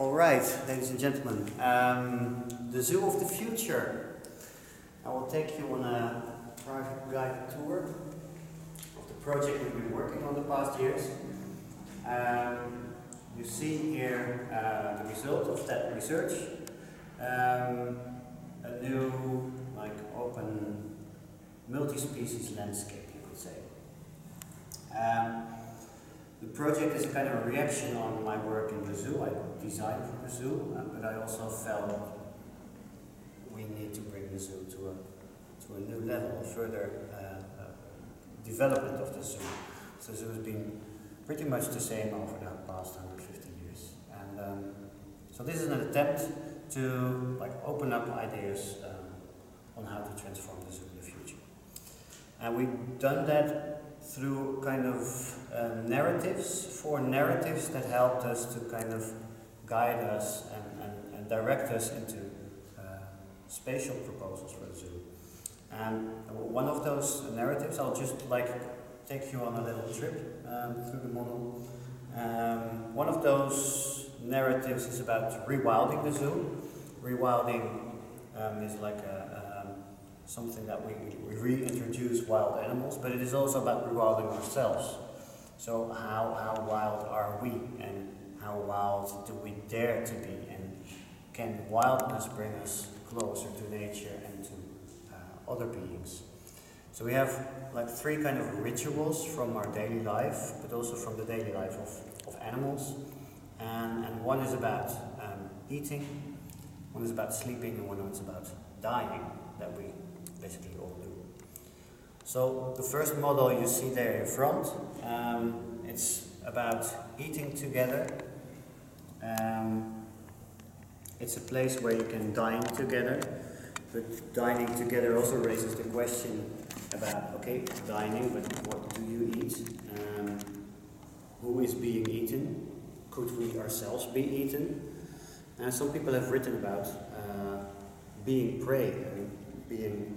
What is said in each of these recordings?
All right, ladies and gentlemen, the Zoo of the Future. I will take you on a private guided tour of the project we've been working on the past years. You see here the result of that research. A new, open, multi-species landscape, you could say. The project is a kind of a reaction on my work in the zoo. I designed for the zoo, but I also felt we need to bring the zoo to a new level, a further development of the zoo. So the zoo has been pretty much the same over the past 150 years. And so this is an attempt to open up ideas on how to transform the zoo in the future. And we've done that through kind of four narratives that helped us to kind of guide us and direct us into spatial proposals for the zoo. And one of those narratives, I'll just take you on a little trip through the model. One of those narratives is about rewilding the zoo. Rewilding is something that we reintroduce wild animals, but it is also about rewilding ourselves. So how wild are we, and how wild do we dare to be, and can wildness bring us closer to nature and to other beings? So we have three kind of rituals from our daily life, but also from the daily life of animals. And one is about eating, one is about sleeping, and one is about dying, that we basically all do. So the first model you see there in front, it's about eating together. It's a place where you can dine together, but dining together also raises the question about, okay, dining, but what do you eat? Who is being eaten? Could we ourselves be eaten? Some people have written about being prey, being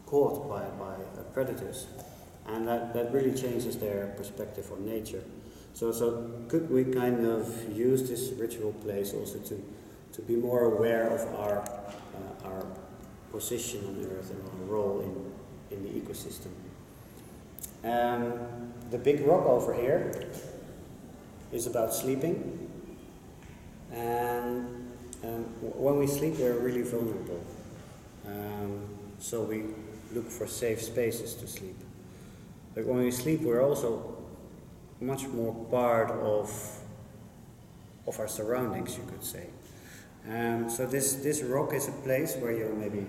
caught by predators, and that really changes their perspective on nature. So could we kind of use this ritual place also to be more aware of our position on the earth and our role in the ecosystem? The big rock over here is about sleeping, and when we sleep we're really vulnerable. So we look for safe spaces to sleep. But when we sleep, we're also much more part of our surroundings, you could say. So this rock is a place where you maybe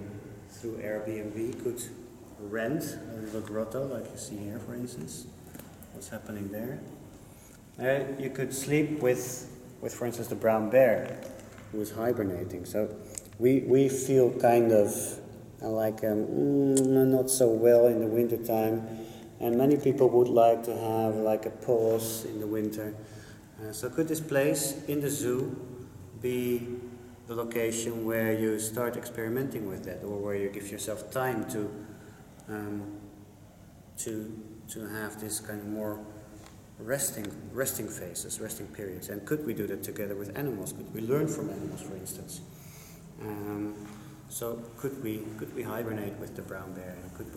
through Airbnb could rent a little grotto, like you see here, for instance. What's happening there? You could sleep with, for instance, the brown bear, who is hibernating. So we feel kind of not so well in the winter time, and many people would like to have a pause in the winter. So could this place in the zoo be the location where you start experimenting with that, or where you give yourself time to have this kind of more resting phases, resting periods? And could we do that together with animals? Could we learn from animals, for instance? So could we hibernate with the brown bear, and could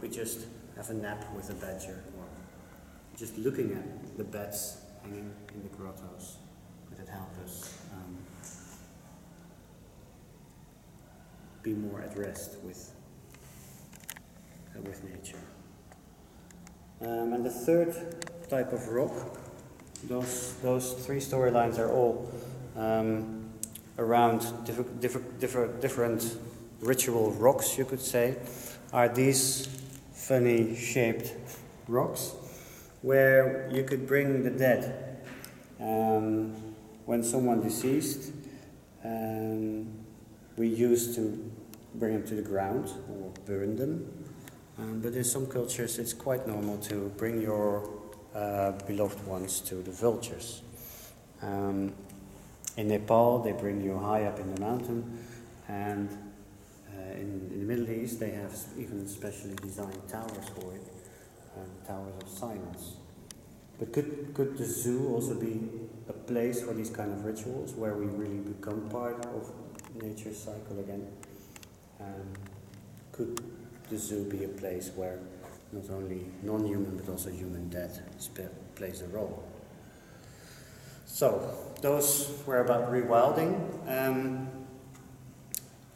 we just have a nap with the badger, or just looking at the bats hanging in the grottos? Could it help us be more at rest with nature? And the third type of rock, those three storylines are all around different ritual rocks, you could say, are these funny shaped rocks where you could bring the dead. When someone deceased, we used to bring them to the ground or burn them, but in some cultures it's quite normal to bring your beloved ones to the vultures. In Nepal, they bring you high up in the mountain, and in the Middle East, they have even specially designed towers for it, towers of silence. But could the zoo also be a place for these kind of rituals where we really become part of nature's cycle again? Could the zoo be a place where not only non-human but also human death plays a role? So, those were about rewilding.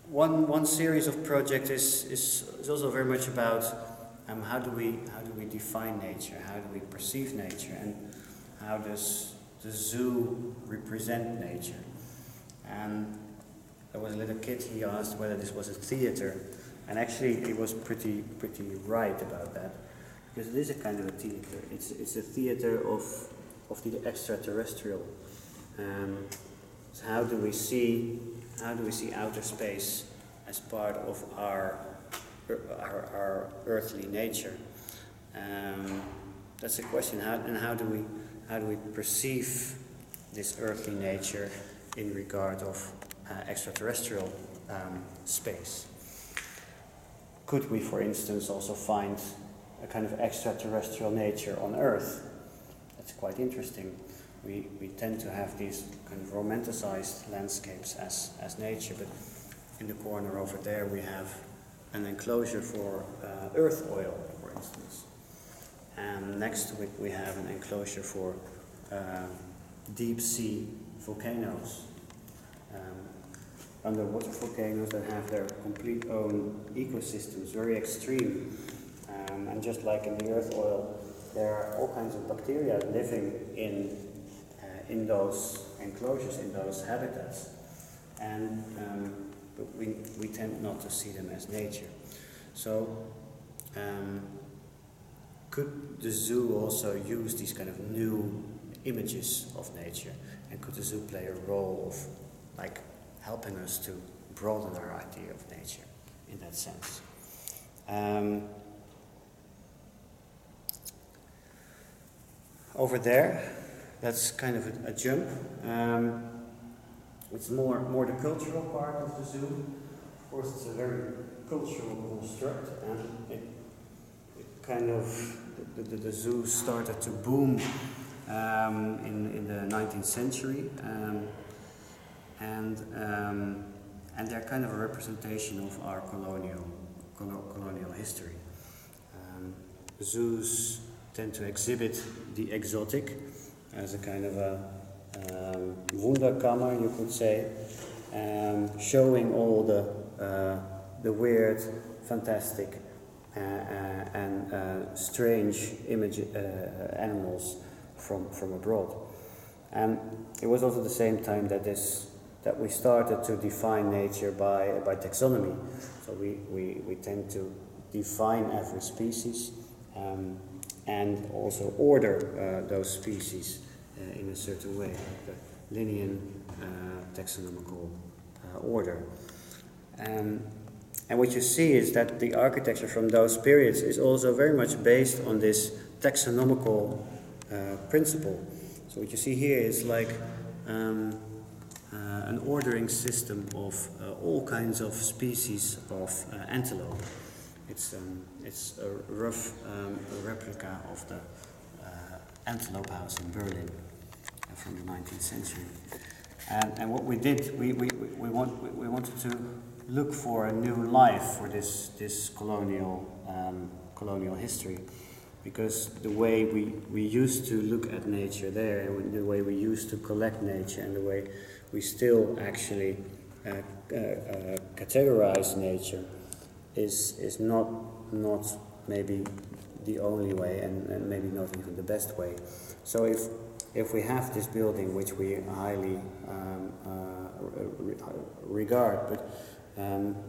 One series of projects is also very much about how do we define nature, how do we perceive nature, and how does the zoo represent nature. And there was a little kid, he asked whether this was a theater, and actually he was pretty right about that, because it is a kind of a theater. It's a theater of the extraterrestrial. So how do we see outer space as part of our earthly nature? That's a question. How do we perceive this earthly nature in regard of extraterrestrial space? Could we, for instance, also find a kind of extraterrestrial nature on Earth? That's quite interesting. We tend to have these kind of romanticized landscapes as nature, but in the corner over there we have an enclosure for earth oil, for instance. And next to it we have an enclosure for deep sea volcanoes. Underwater volcanoes that have their complete own ecosystems, very extreme. And just like in the earth oil, there are all kinds of bacteria living in those enclosures, in those habitats. And but we tend not to see them as nature. So could the zoo also use these kind of new images of nature? And could the zoo play a role of like helping us to broaden our idea of nature in that sense? Over there, that's kind of a jump. It's more the cultural part of the zoo. Of course, it's a very cultural construct, and it kind of the zoo started to boom in the 19th century, and they're kind of a representation of our colonial history. Zoos tend to exhibit the exotic as a kind of a Wunderkammer, you could say, showing all the weird, fantastic, and strange animals from abroad. And it was also the same time that we started to define nature by taxonomy. So we tend to define every species and also order those species in a certain way, like the Linnean taxonomical order. And what you see is that the architecture from those periods is also very much based on this taxonomical principle. So what you see here is like an ordering system of all kinds of species of antelope. It's a rough replica of the Antelope House in Berlin from the 19th century. And what we did, we wanted to look for a new life for this colonial history, because the way we used to look at nature there, and the way we used to collect nature, and the way we still actually categorize nature is not maybe the only way, and maybe not even the best way. So if we have this building, which we highly regard, but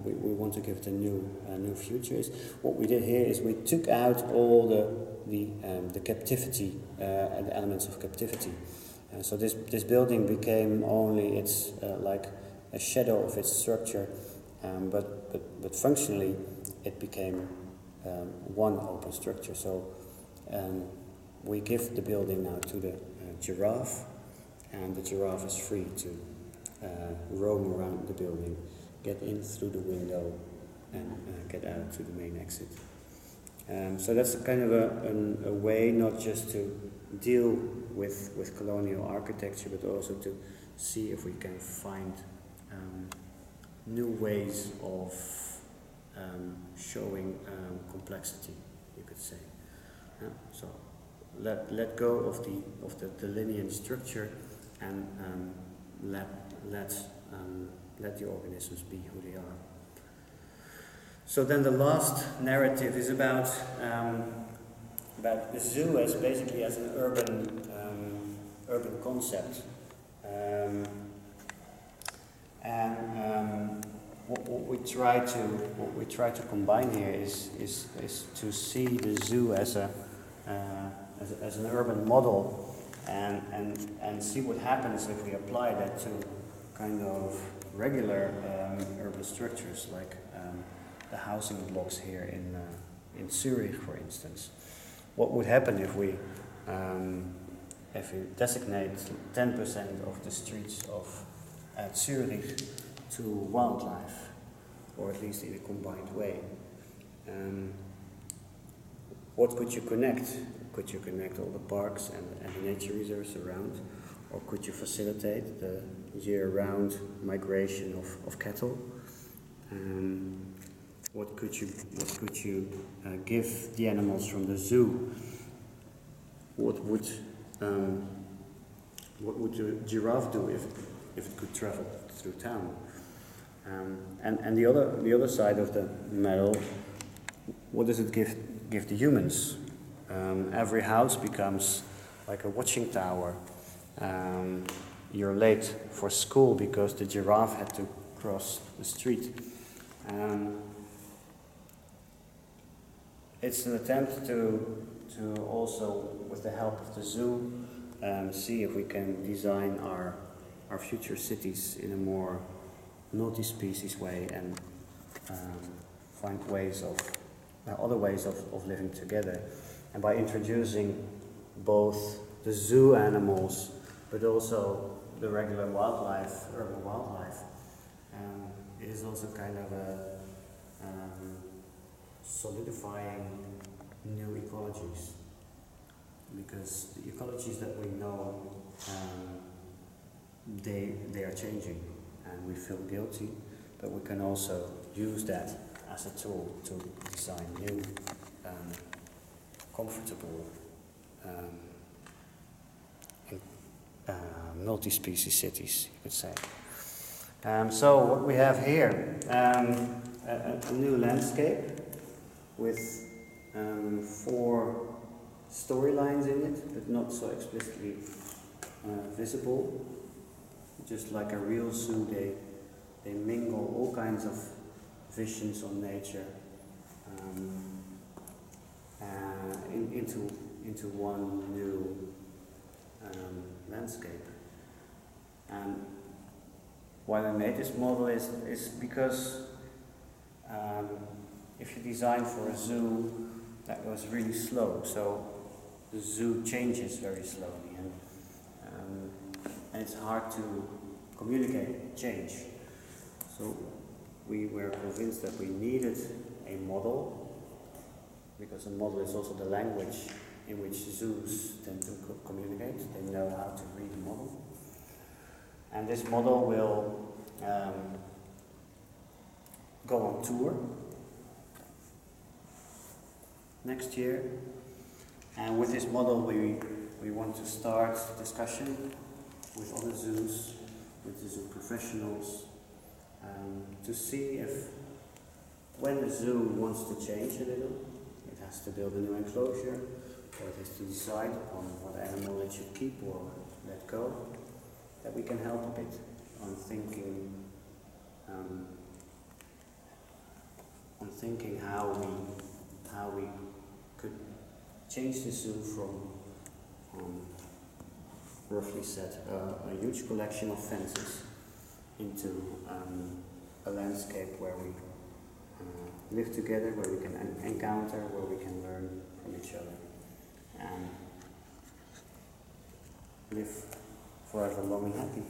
we want to give it a new future, what we did here is we took out all the captivity and the elements of captivity. So this building became only like a shadow of its structure, but functionally it became one open structure. So we give the building now to the giraffe, and the giraffe is free to roam around the building, get in through the window, and get out to the main exit. So that's kind of a way not just to deal with colonial architecture, but also to see if we can find new ways of showing complexity, you could say. So let go of the linear structure and let the organisms be who they are. So then the last narrative is about the zoo as basically as an urban concept. What we try to combine here is to see the zoo as an urban model, and see what happens if we apply that to kind of regular urban structures, like the housing blocks here in Zurich, for instance. What would happen if we designate 10% of the streets of Zurich to wildlife, or at least in a combined way? What could you connect? Could you connect all the parks and the nature reserves around? Or could you facilitate the year-round migration of cattle? What could you give the animals from the zoo? What would the giraffe do if it could travel through town? And the other side of the medal, what does it give the humans? Every house becomes like a watching tower. You're late for school because the giraffe had to cross the street. It's an attempt to also, with the help of the zoo, see if we can design our future cities in a more multi-species way, and find ways of other ways of living together. And by introducing both the zoo animals, but also the regular wildlife, urban wildlife, it is also kind of a solidifying new ecologies, because the ecologies that we know, they are changing, and we feel guilty, but we can also use that as a tool to design new, comfortable, multi-species cities, you could say. So what we have here, a new landscape with 4 storylines in it, but not so explicitly visible. Just like a real zoo, they mingle all kinds of visions on nature into one new landscape. And why I made this model is because if you design for a zoo, that goes really slow, so the zoo changes very slowly, and it's hard to communicate change. So we were convinced that we needed a model, because a model is also the language in which zoos tend to communicate. They know how to read a model. And this model will go on tour next year. And with this model we want to start discussion with other zoos, with the zoo professionals, to see if, when the zoo wants to change a little, it has to build a new enclosure, or it has to decide on what animal it should keep or let go, that we can help a bit on thinking how we could change the zoo from roughly said a huge collection of fences into a landscape where we live together, where we can encounter, where we can learn from each other, and live forever long and happy.